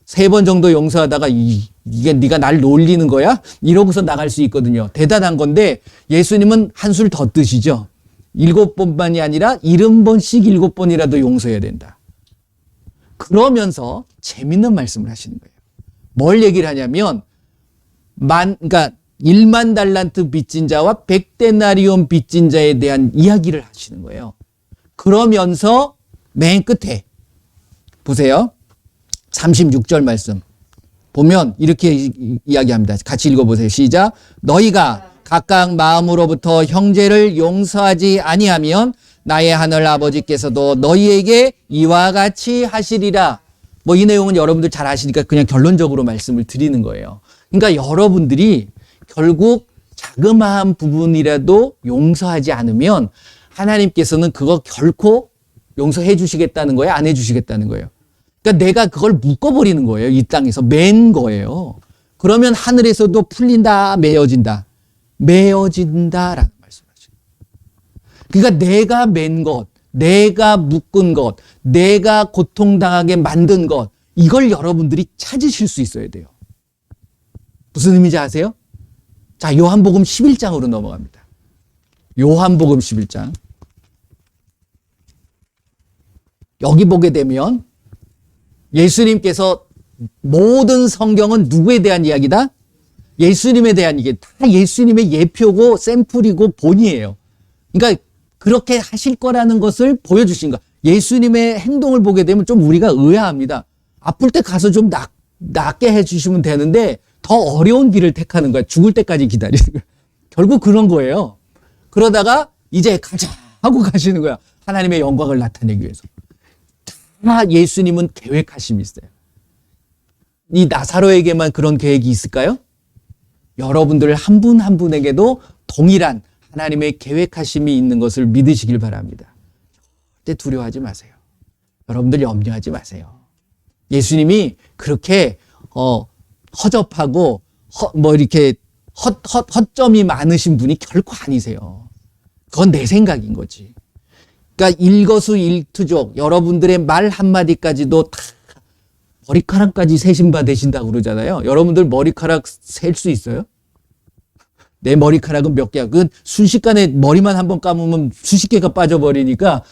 3번 정도 용서하다가 이게 네가 날 놀리는 거야? 이러고서 나갈 수 있거든요. 대단한 건데 예수님은 한술 더 뜨시죠. 7번만이 아니라 70번씩 7번이라도 용서해야 된다. 그러면서 재밌는 말씀을 하시는 거예요. 뭘 얘기를 하냐면 그러니까 1만 달란트 빚진 자와 100데나리온 빚진 자에 대한 이야기를 하시는 거예요. 그러면서 맨 끝에 보세요. 36절 말씀 보면 이렇게 이야기합니다. 같이 읽어보세요. 시작. 너희가 각각 마음으로부터 형제를 용서하지 아니하면 나의 하늘 아버지께서도 너희에게 이와 같이 하시리라. 뭐 이 내용은 여러분들 잘 아시니까 그냥 결론적으로 말씀을 드리는 거예요. 그러니까 여러분들이 결국 자그마한 부분이라도 용서하지 않으면 하나님께서는 그거 결코 용서해 주시겠다는 거예요? 안 해 주시겠다는 거예요? 그러니까 내가 그걸 묶어버리는 거예요. 이 땅에서 맨 거예요. 그러면 하늘에서도 풀린다, 메어진다. 메어진다라는 말씀하죠. 그러니까 내가 맨 것, 내가 묶은 것, 내가 고통당하게 만든 것, 이걸 여러분들이 찾으실 수 있어야 돼요. 무슨 의미인지 아세요? 자, 요한복음 11장으로 넘어갑니다. 요한복음 11장. 여기 보게 되면 예수님께서 모든 성경은 누구에 대한 이야기다? 예수님에 대한 이게 다 예수님의 예표고 샘플이고 본이에요. 그러니까 그렇게 하실 거라는 것을 보여주신 거. 예수님의 행동을 보게 되면 좀 우리가 의아합니다. 아플 때 가서 좀 낫게 해주시면 되는데 더 어려운 길을 택하는 거야. 죽을 때까지 기다리는 거야. 결국 그런 거예요. 그러다가 이제 가자 하고 가시는 거야. 하나님의 영광을 나타내기 위해서. 다 예수님은 계획하심이 있어요. 이 나사로에게만 그런 계획이 있을까요? 여러분들 한 분 한 분에게도 동일한 하나님의 계획하심이 있는 것을 믿으시길 바랍니다. 절대 두려워하지 마세요. 여러분들 염려하지 마세요. 예수님이 그렇게 허접하고 뭐 이렇게 허점이 많으신 분이 결코 아니세요. 그건 내 생각인 거지. 그러니까 일거수일투족 여러분들의 말 한마디까지도 다 머리카락까지 세신바 되신다고 그러잖아요. 여러분들 머리카락 셀 수 있어요? 내 머리카락은 몇 개야? 그 순식간에 머리만 한번 감으면 수십 개가 빠져버리니까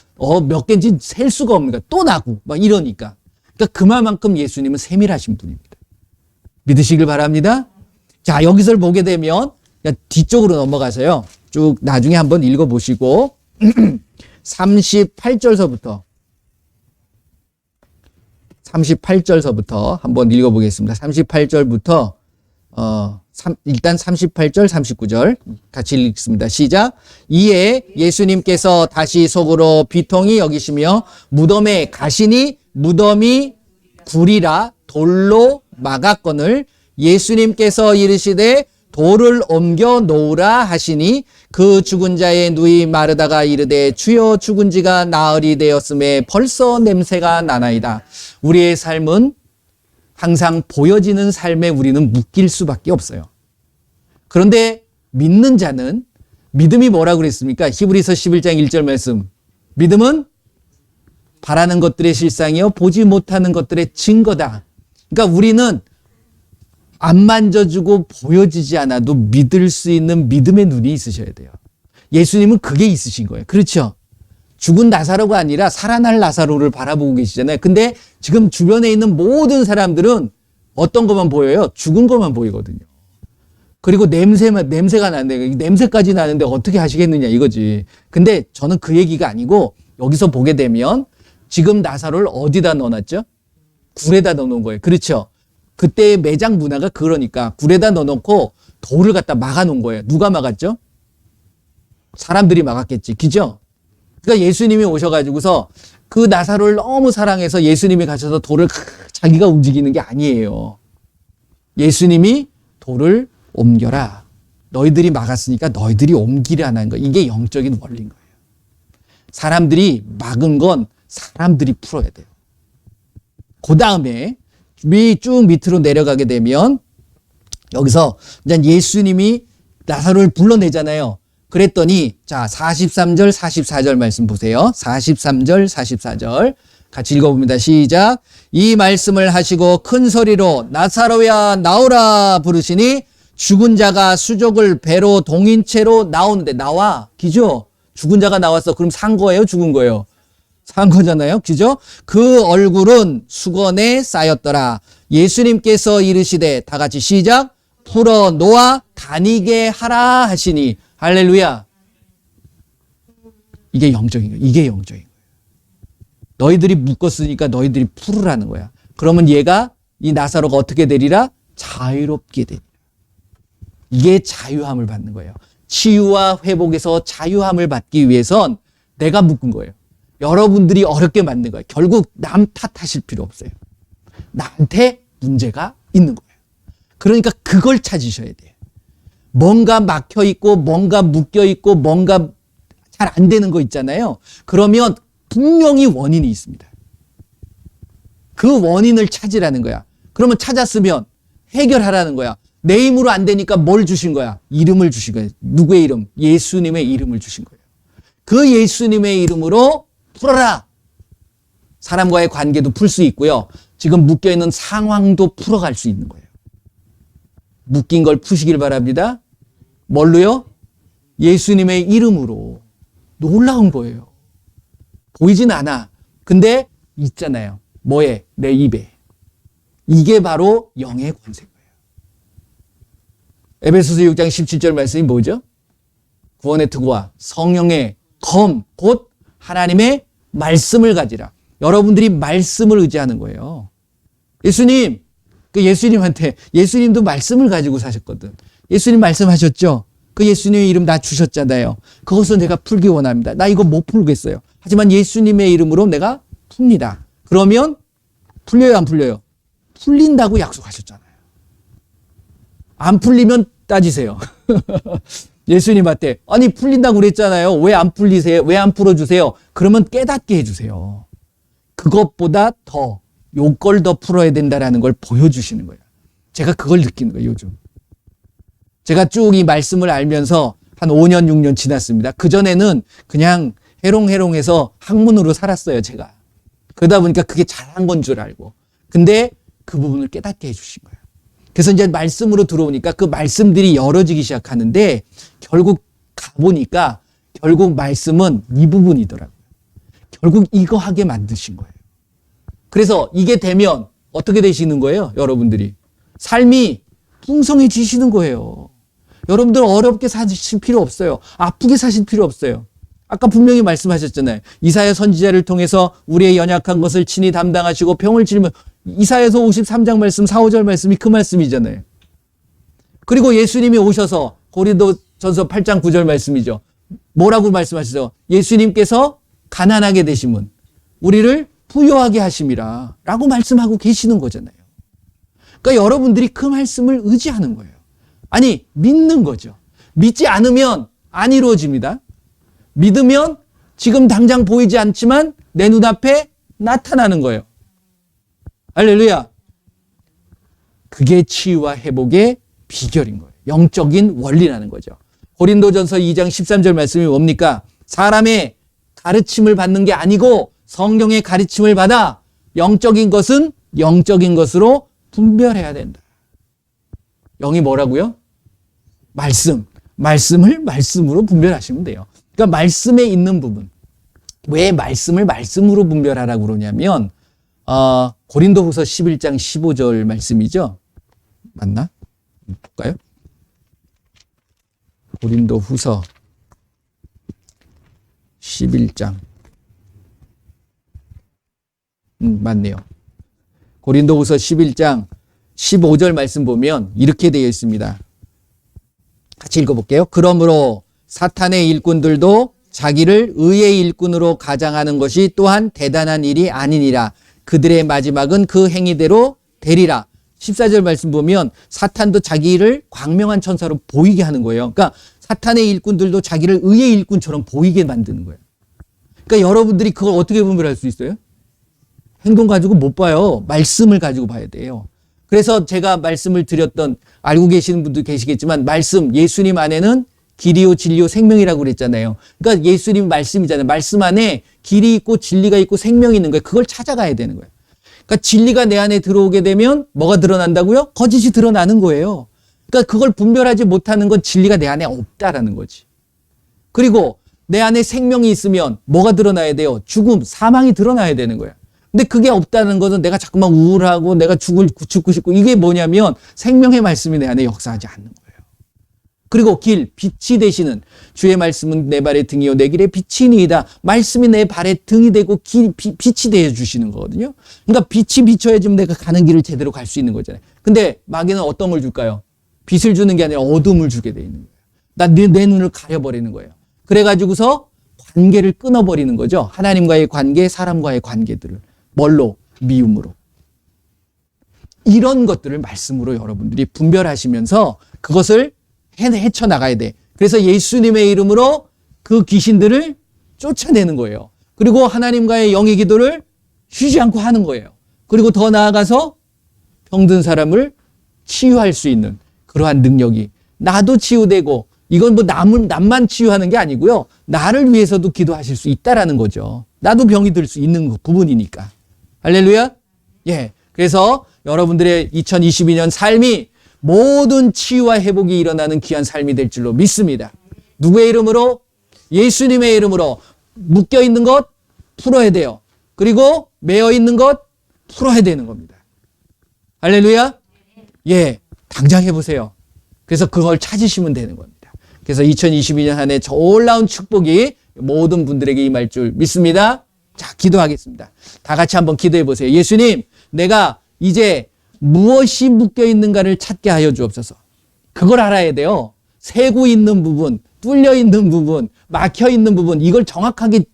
몇 개인지 셀 수가 없는 거야. 또 나고 막 이러니까. 그러니까 그만큼 예수님은 세밀하신 분입니다. 믿으시길 바랍니다. 자, 여기서 보게 되면 뒤쪽으로 넘어가서요. 쭉 나중에 한번 읽어보시고 38절서부터 한번 읽어보겠습니다. 38절부터 일단 38절, 39절 같이 읽습니다. 시작. 이에 예수님께서 다시 속으로 비통히 여기시며 무덤에 가시니 무덤이 굴이라 돌로 막았거늘 예수님께서 이르시되 돌을 옮겨 놓으라 하시니 그 죽은 자의 누이 마르다가 이르되 주여 죽은 지가 나흘이 되었음에 벌써 냄새가 나나이다. 우리의 삶은 항상 보여지는 삶에 우리는 묶일 수밖에 없어요. 그런데 믿는 자는 믿음이 뭐라고 그랬습니까? 히브리서 11장 1절 말씀. 믿음은 바라는 것들의 실상이요 보지 못하는 것들의 증거다. 그러니까 우리는 안 만져주고 보여지지 않아도 믿을 수 있는 믿음의 눈이 있으셔야 돼요. 예수님은 그게 있으신 거예요. 그렇죠? 죽은 나사로가 아니라 살아날 나사로를 바라보고 계시잖아요. 근데 지금 주변에 있는 모든 사람들은 어떤 것만 보여요? 죽은 것만 보이거든요. 그리고 냄새가 나는데, 냄새까지 나는데 어떻게 하시겠느냐 이거지. 근데 저는 그 얘기가 아니고 여기서 보게 되면 지금 나사로를 어디다 넣어놨죠? 굴에다 넣어놓은 거예요. 그렇죠? 그때의 매장 문화가 그러니까 굴에다 넣어놓고 돌을 갖다 막아놓은 거예요. 누가 막았죠? 사람들이 막았겠지. 그죠? 그러니까 예수님이 오셔가지고서 그 나사로를 너무 사랑해서 예수님이 가셔서 돌을 자기가 움직이는 게 아니에요. 예수님이 돌을 옮겨라. 너희들이 막았으니까 너희들이 옮기라는 거. 이게 영적인 원리인 거예요. 사람들이 막은 건 사람들이 풀어야 돼요. 그 다음에 쭉 밑으로 내려가게 되면 여기서 이제 예수님이 나사로를 불러내잖아요. 그랬더니 자 43절 44절 말씀 보세요. 43절 44절 같이 읽어봅니다. 시작. 이 말씀을 하시고 큰 소리로 나사로야 나오라 부르시니 죽은 자가 수족을 배로 동인채로 나오는데 나와. 기죠? 죽은 자가 나왔어. 그럼 산 거예요? 죽은 거예요? 산 거잖아요. 그죠? 그 얼굴은 수건에 쌓였더라. 예수님께서 이르시되 다 같이 시작. 풀어 놓아 다니게 하라 하시니 할렐루야. 이게 영적인 거예요. 이게 영적인 거예요. 너희들이 묶었으니까 너희들이 풀으라는 거야. 그러면 얘가 이 나사로가 어떻게 되리라? 자유롭게 되리라. 이게 자유함을 받는 거예요. 치유와 회복에서 자유함을 받기 위해선 내가 묶은 거예요. 여러분들이 어렵게 만든 거예요. 결국 남 탓하실 필요 없어요. 나한테 문제가 있는 거예요. 그러니까 그걸 찾으셔야 돼요. 뭔가 막혀 있고 뭔가 묶여 있고 뭔가 잘 안 되는 거 있잖아요. 그러면 분명히 원인이 있습니다. 그 원인을 찾으라는 거야. 그러면 찾았으면 해결하라는 거야. 내 힘으로 안 되니까 뭘 주신 거야? 이름을 주신 거예요. 누구의 이름? 예수님의 이름을 주신 거예요. 그 예수님의 이름으로 풀어라. 사람과의 관계도 풀 수 있고요. 지금 묶여있는 상황도 풀어갈 수 있는 거예요. 묶인 걸 푸시길 바랍니다. 뭘로요? 예수님의 이름으로. 놀라운 거예요. 보이진 않아. 근데 있잖아요. 뭐에? 내 입에. 이게 바로 영의 권세인 거예요. 에베소서 6장 17절 말씀이 뭐죠? 구원의 특구와 성령의 검, 곧 하나님의 말씀을 가지라. 여러분들이 말씀을 의지하는 거예요. 예수님, 그 예수님한테, 예수님도 말씀을 가지고 사셨거든. 예수님 말씀하셨죠? 그 예수님의 이름 나 주셨잖아요. 그것을 내가 풀기 원합니다. 나 이거 못 풀겠어요. 하지만 예수님의 이름으로 내가 풉니다. 그러면 풀려요, 안 풀려요? 풀린다고 약속하셨잖아요. 안 풀리면 따지세요. 예수님한테 아니 풀린다고 그랬잖아요. 왜 안 풀리세요? 왜 안 풀어주세요? 그러면 깨닫게 해주세요. 그것보다 더 요걸 더 풀어야 된다라는 걸 보여주시는 거예요. 제가 그걸 느끼는 거예요, 요즘. 제가 쭉 이 말씀을 알면서 한 5년, 6년 지났습니다. 그전에는 그냥 해롱해롱해서 학문으로 살았어요, 제가. 그러다 보니까 그게 잘한 건 줄 알고. 근데 그 부분을 깨닫게 해주신 거예요. 그래서 이제 말씀으로 들어오니까 그 말씀들이 열어지기 시작하는데 결국 가보니까 결국 말씀은 이 부분이더라고요. 결국 이거 하게 만드신 거예요. 그래서 이게 되면 어떻게 되시는 거예요? 여러분들이. 삶이 풍성해지시는 거예요. 여러분들 어렵게 사실 필요 없어요. 아프게 사실 필요 없어요. 아까 분명히 말씀하셨잖아요. 이사야 선지자를 통해서 우리의 연약한 것을 친히 담당하시고 병을 찔면 이사야서 53장 말씀 4, 5절 말씀이 그 말씀이잖아요. 그리고 예수님이 오셔서 고린도전서 8장 9절 말씀이죠. 뭐라고 말씀하시죠? 예수님께서 가난하게 되심은 우리를 부유하게 하심이라 라고 말씀하고 계시는 거잖아요. 그러니까 여러분들이 그 말씀을 의지하는 거예요. 아니, 믿는 거죠. 믿지 않으면 안 이루어집니다. 믿으면 지금 당장 보이지 않지만 내 눈앞에 나타나는 거예요. 할렐루야. 그게 치유와 회복의 비결인 거예요. 영적인 원리라는 거죠. 고린도전서 2장 13절 말씀이 뭡니까? 사람의 가르침을 받는 게 아니고 성령의 가르침을 받아 영적인 것은 영적인 것으로 분별해야 된다. 영이 뭐라고요? 말씀. 말씀을 말씀으로 분별하시면 돼요. 그러니까 말씀에 있는 부분. 왜 말씀을 말씀으로 분별하라고 그러냐면 고린도후서 11장 15절 말씀이죠. 맞나? 볼까요? 고린도후서 11장 맞네요. 고린도후서 11장 15절 말씀 보면 이렇게 되어 있습니다. 같이 읽어볼게요. 그러므로 사탄의 일꾼들도 자기를 의의 일꾼으로 가장하는 것이 또한 대단한 일이 아니니라. 그들의 마지막은 그 행위대로 되리라. 14절 말씀 보면 사탄도 자기를 광명한 천사로 보이게 하는 거예요. 그러니까 사탄의 일꾼들도 자기를 의의 일꾼처럼 보이게 만드는 거예요. 그러니까 여러분들이 그걸 어떻게 분별할 수 있어요? 행동 가지고 못 봐요. 말씀을 가지고 봐야 돼요. 그래서 제가 말씀을 드렸던, 알고 계시는 분도 계시겠지만 말씀, 예수님 안에는 길이요 진리요 생명이라고 그랬잖아요. 그러니까 예수님 말씀이잖아요. 말씀 안에 길이 있고 진리가 있고 생명이 있는 거예요. 그걸 찾아가야 되는 거예요. 그러니까 진리가 내 안에 들어오게 되면 뭐가 드러난다고요? 거짓이 드러나는 거예요. 그러니까 그걸 분별하지 못하는 건 진리가 내 안에 없다라는 거지. 그리고 내 안에 생명이 있으면 뭐가 드러나야 돼요? 죽음, 사망이 드러나야 되는 거예요. 근데 그게 없다는 것은 내가 자꾸만 우울하고 내가 죽고 싶고 이게 뭐냐면 생명의 말씀이 내 안에 역사하지 않는 거예요. 그리고 길, 빛이 되시는 주의 말씀은 내 발의 등이요 내 길의 빛이니이다. 말씀이 내 발의 등이 되고 빛이 되어 주시는 거거든요. 그러니까 빛이 비춰야지 내가 가는 길을 제대로 갈 수 있는 거잖아요. 근데 마귀는 어떤 걸 줄까요? 빛을 주는 게 아니라 어둠을 주게 돼 있는 거예요. 내 눈을 가려버리는 거예요. 그래가지고서 관계를 끊어버리는 거죠. 하나님과의 관계, 사람과의 관계들을. 뭘로? 미움으로. 이런 것들을 말씀으로 여러분들이 분별하시면서 그것을 헤쳐나가야 돼. 그래서 예수님의 이름으로 그 귀신들을 쫓아내는 거예요. 그리고 하나님과의 영의 기도를 쉬지 않고 하는 거예요. 그리고 더 나아가서 병든 사람을 치유할 수 있는 그러한 능력이, 나도 치유되고, 이건 뭐 남만 치유하는 게 아니고요. 나를 위해서도 기도하실 수 있다라는 거죠. 나도 병이 들 수 있는 부분이니까. 할렐루야? 예. 그래서 여러분들의 2022년 삶이 모든 치유와 회복이 일어나는 귀한 삶이 될 줄로 믿습니다. 누구의 이름으로? 예수님의 이름으로. 묶여 있는 것 풀어야 돼요. 그리고 매여 있는 것 풀어야 되는 겁니다. 할렐루야? 예. 당장 해보세요. 그래서 그걸 찾으시면 되는 겁니다. 그래서 2022년 한 해 놀라운 축복이 모든 분들에게 임할 줄 믿습니다. 자, 기도하겠습니다. 다 같이 한번 기도해 보세요. 예수님, 내가 이제 무엇이 묶여 있는가를 찾게 하여 주옵소서. 그걸 알아야 돼요. 새고 있는 부분, 뚫려 있는 부분, 막혀 있는 부분, 이걸 정확하게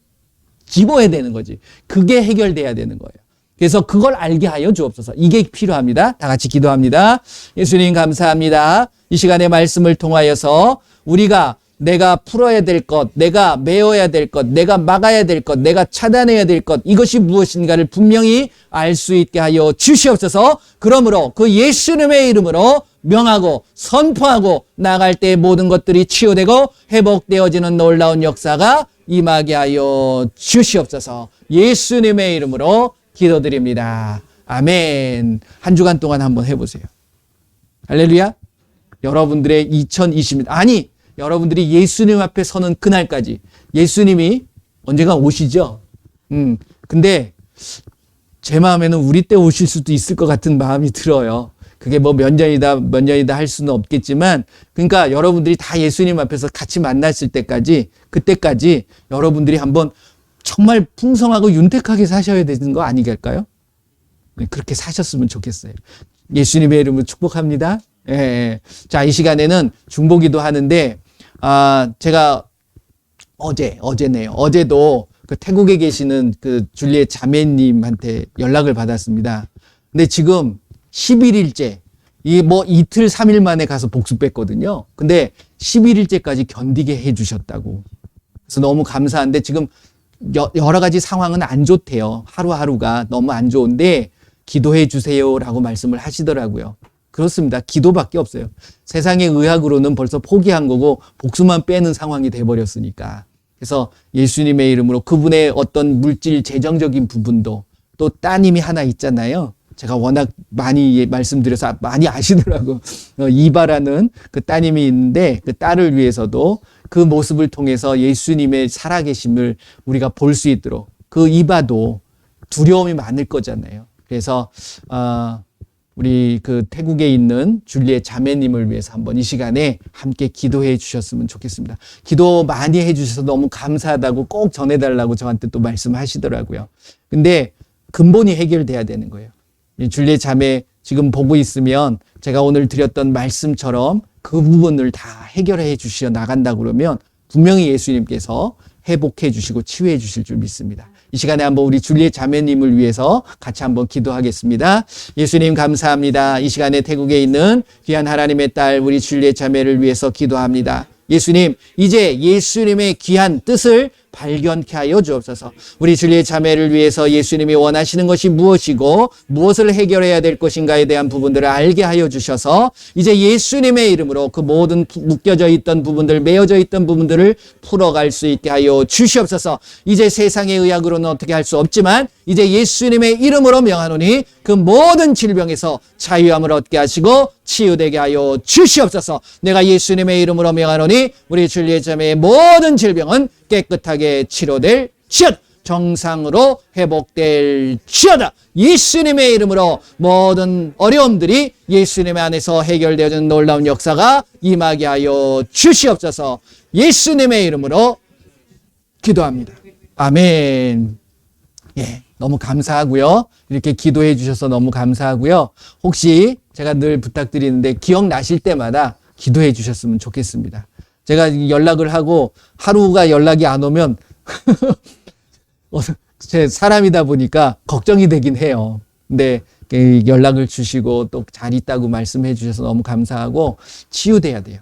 집어야 되는 거지. 그게 해결돼야 되는 거예요. 그래서 그걸 알게 하여 주옵소서. 이게 필요합니다. 다 같이 기도합니다. 예수님 감사합니다. 이 시간의 말씀을 통하여서 우리가 내가 풀어야 될 것, 내가 메워야 될 것, 내가 막아야 될 것, 내가 차단해야 될 것, 이것이 무엇인가를 분명히 알 수 있게 하여 주시옵소서. 그러므로 그 예수님의 이름으로 명하고 선포하고 나갈 때 모든 것들이 치유되고 회복되어지는 놀라운 역사가 임하게 하여 주시옵소서. 예수님의 이름으로 기도드립니다. 아멘. 한 주간 동안 한번 해보세요. 할렐루야. 여러분들의 2020년, 아니, 여러분들이 예수님 앞에 서는 그날까지 예수님이 언젠가 오시죠. 근데 제 마음에는 우리 때 오실 수도 있을 것 같은 마음이 들어요. 그게 뭐 몇 년이다 할 수는 없겠지만, 그러니까 여러분들이 다 예수님 앞에서 같이 만났을 때까지, 그때까지 여러분들이 한번 정말 풍성하고 윤택하게 사셔야 되는 거 아니겠을까요? 네, 그렇게 사셨으면 좋겠어요. 예수님의 이름으로 축복합니다. 예. 자, 이 시간에는 중보기도 하는데, 제가 어제네요. 어제도 그 태국에 계시는 그 줄리엣 자매님한테 연락을 받았습니다. 근데 지금 11일째, 이게 뭐 이틀, 3일 만에 가서 복수 뺐거든요. 근데 11일째까지 견디게 해주셨다고. 그래서 너무 감사한데 지금 여러 가지 상황은 안 좋대요. 하루하루가 너무 안 좋은데 기도해 주세요라고 말씀을 하시더라고요. 그렇습니다. 기도밖에 없어요. 세상의 의학으로는 벌써 포기한 거고 복수만 빼는 상황이 돼버렸으니까. 그래서 예수님의 이름으로 그분의 어떤 물질 재정적인 부분도, 또 따님이 하나 있잖아요. 제가 워낙 많이 말씀드려서 많이 아시더라고요. 이바라는 그 따님이 있는데 그 딸을 위해서도 그 모습을 통해서 예수님의 살아계심을 우리가 볼 수 있도록, 그 이바도 두려움이 많을 거잖아요. 그래서 우리 그 태국에 있는 줄리엣 자매님을 위해서 한번 이 시간에 함께 기도해 주셨으면 좋겠습니다. 기도 많이 해 주셔서 너무 감사하다고 꼭 전해달라고 저한테 또 말씀하시더라고요. 근데 근본이 해결돼야 되는 거예요. 이 줄리엣 자매 지금 보고 있으면 제가 오늘 드렸던 말씀처럼 그 부분을 다 해결해 주시어 나간다 그러면 분명히 예수님께서 회복해 주시고 치유해 주실 줄 믿습니다. 이 시간에 한번 우리 줄리엣 자매님을 위해서 같이 한번 기도하겠습니다. 예수님 감사합니다. 이 시간에 태국에 있는 귀한 하나님의 딸 우리 줄리엣 자매를 위해서 기도합니다. 예수님, 이제 예수님의 귀한 뜻을 발견케 하여 주옵소서. 우리 줄리엣 자매를 위해서 예수님이 원하시는 것이 무엇이고 무엇을 해결해야 될 것인가에 대한 부분들을 알게 하여 주셔서 이제 예수님의 이름으로 그 모든 묶여져 있던 부분들, 메어져 있던 부분들을 풀어갈 수 있게 하여 주시옵소서. 이제 세상의 의학으로는 어떻게 할 수 없지만 이제 예수님의 이름으로 명하노니 그 모든 질병에서 자유함을 얻게 하시고 치유되게 하여 주시옵소서. 내가 예수님의 이름으로 명하노니 우리 줄리엣 자매의 모든 질병은 깨끗하게 치료될 지어다. 정상으로 회복될 지어다. 예수님의 이름으로 모든 어려움들이 예수님 안에서 해결되어지는 놀라운 역사가 임하게 하여 주시옵소서. 예수님의 이름으로 기도합니다. 아멘. 예, 너무 감사하고요. 이렇게 기도해 주셔서 너무 감사하고요. 혹시 제가 늘 부탁드리는데 기억나실 때마다 기도해 주셨으면 좋겠습니다. 제가 연락을 하고 하루가 연락이 안 오면 제 사람이다 보니까 걱정이 되긴 해요. 근데 연락을 주시고 또 잘 있다고 말씀해 주셔서 너무 감사하고 치유돼야 돼요.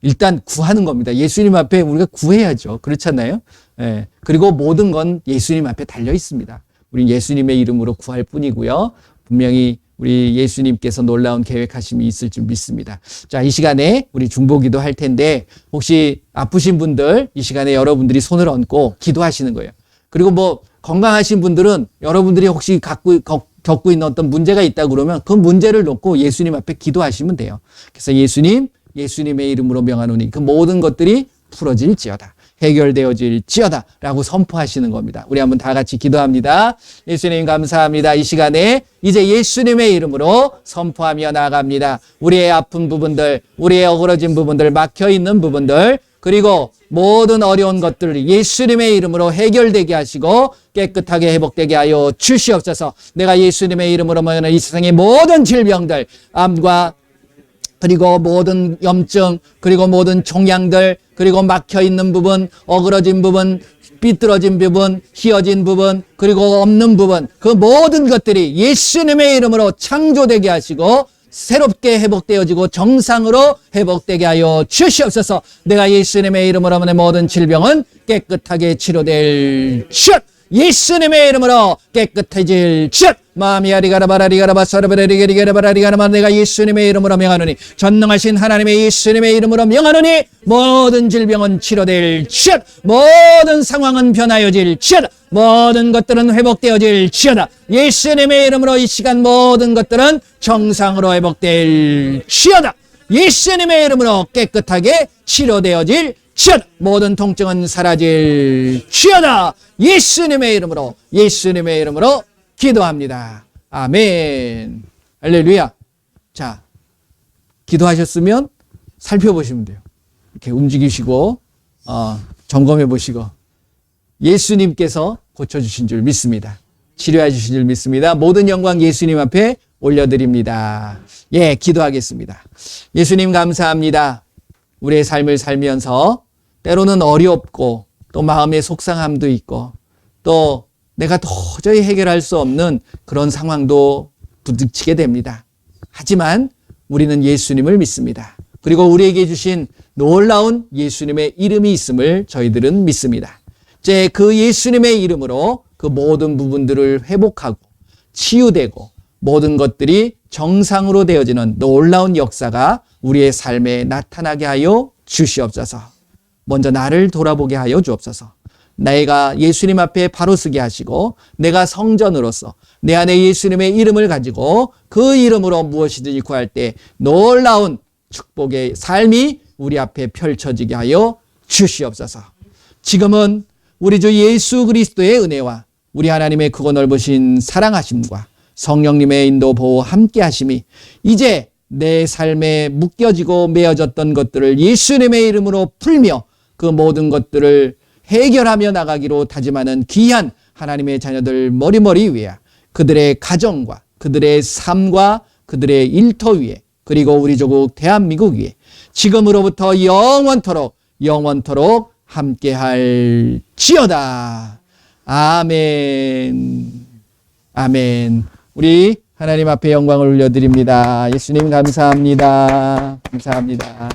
일단 구하는 겁니다. 예수님 앞에 우리가 구해야죠. 그렇잖아요? 예. 그리고 모든 건 예수님 앞에 달려 있습니다. 우리 예수님의 이름으로 구할 뿐이고요. 분명히 우리 예수님께서 놀라운 계획하심이 있을 줄 믿습니다. 자, 이 시간에 우리 중보기도 할 텐데 혹시 아프신 분들 이 시간에 여러분들이 손을 얹고 기도하시는 거예요. 그리고 뭐 건강하신 분들은 여러분들이 혹시 겪고 있는 어떤 문제가 있다 그러면 그 문제를 놓고 예수님 앞에 기도하시면 돼요. 그래서 예수님의 이름으로 명하노니 그 모든 것들이 풀어질지어다. 해결되어질지어다 라고 선포하시는 겁니다. 우리 한번 다 같이 기도합니다. 예수님 감사합니다. 이 시간에 이제 예수님의 이름으로 선포하며 나아갑니다. 우리의 아픈 부분들, 우리의 어그러진 부분들, 막혀있는 부분들, 그리고 모든 어려운 것들을 예수님의 이름으로 해결되게 하시고 깨끗하게 회복되게 하여 주시옵소서. 내가 예수님의 이름으로 모여는 이 세상의 모든 질병들, 암과 그리고 모든 염증, 그리고 모든 종양들, 그리고 막혀있는 부분, 어그러진 부분, 삐뚤어진 부분, 휘어진 부분, 그리고 없는 부분, 그 모든 것들이 예수님의 이름으로 창조되게 하시고 새롭게 회복되어지고 정상으로 회복되게 하여 주시옵소서. 내가 예수님의 이름으로 하는 모든 질병은 깨끗하게 치료될 것. 예수님의 이름으로 깨끗해질지어다. 마미아리가라바라리가라바사라바라리가리가라바라리가라마 내가 예수님의 이름으로 명하노니 전능하신 하나님의 예수님의 이름으로 명하노니 모든 질병은 치료될지어다. 모든 상황은 변하여질지어다. 모든 것들은 회복되어질지어다. 예수님의 이름으로 이 시간 모든 것들은 정상으로 회복될지어다. 예수님의 이름으로 깨끗하게 치료되어질지어다. 모든 통증은 사라질지어다. 예수님의 이름으로 기도합니다. 아멘. 할렐루야. 자, 기도하셨으면 살펴보시면 돼요. 이렇게 움직이시고 점검해 보시고 예수님께서 고쳐주신 줄 믿습니다. 치료해 주신 줄 믿습니다. 모든 영광 예수님 앞에 올려드립니다. 예, 기도하겠습니다. 예수님 감사합니다. 우리의 삶을 살면서 때로는 어렵고 또 마음의 속상함도 있고 또 내가 도저히 해결할 수 없는 그런 상황도 부딪히게 됩니다. 하지만 우리는 예수님을 믿습니다. 그리고 우리에게 주신 놀라운 예수님의 이름이 있음을 저희들은 믿습니다. 이제 그 예수님의 이름으로 그 모든 부분들을 회복하고 치유되고 모든 것들이 정상으로 되어지는 놀라운 역사가 우리의 삶에 나타나게 하여 주시옵소서. 먼저 나를 돌아보게 하여 주옵소서. 내가 예수님 앞에 바로 서게 하시고 내가 성전으로서 내 안에 예수님의 이름을 가지고 그 이름으로 무엇이든지 구할 때 놀라운 축복의 삶이 우리 앞에 펼쳐지게 하여 주시옵소서. 지금은 우리 주 예수 그리스도의 은혜와 우리 하나님의 크고 넓으신 사랑하심과 성령님의 인도 보호 함께 하심이 이제 내 삶에 묶여지고 메어졌던 것들을 예수님의 이름으로 풀며 그 모든 것들을 해결하며 나가기로 다짐하는 귀한 하나님의 자녀들 머리머리 위에 그들의 가정과 그들의 삶과 그들의 일터 위에 그리고 우리 조국 대한민국 위에 지금으로부터 영원토록 함께할지어다. 아멘. 아멘. 우리 하나님 앞에 영광을 올려드립니다. 예수님 감사합니다. 감사합니다.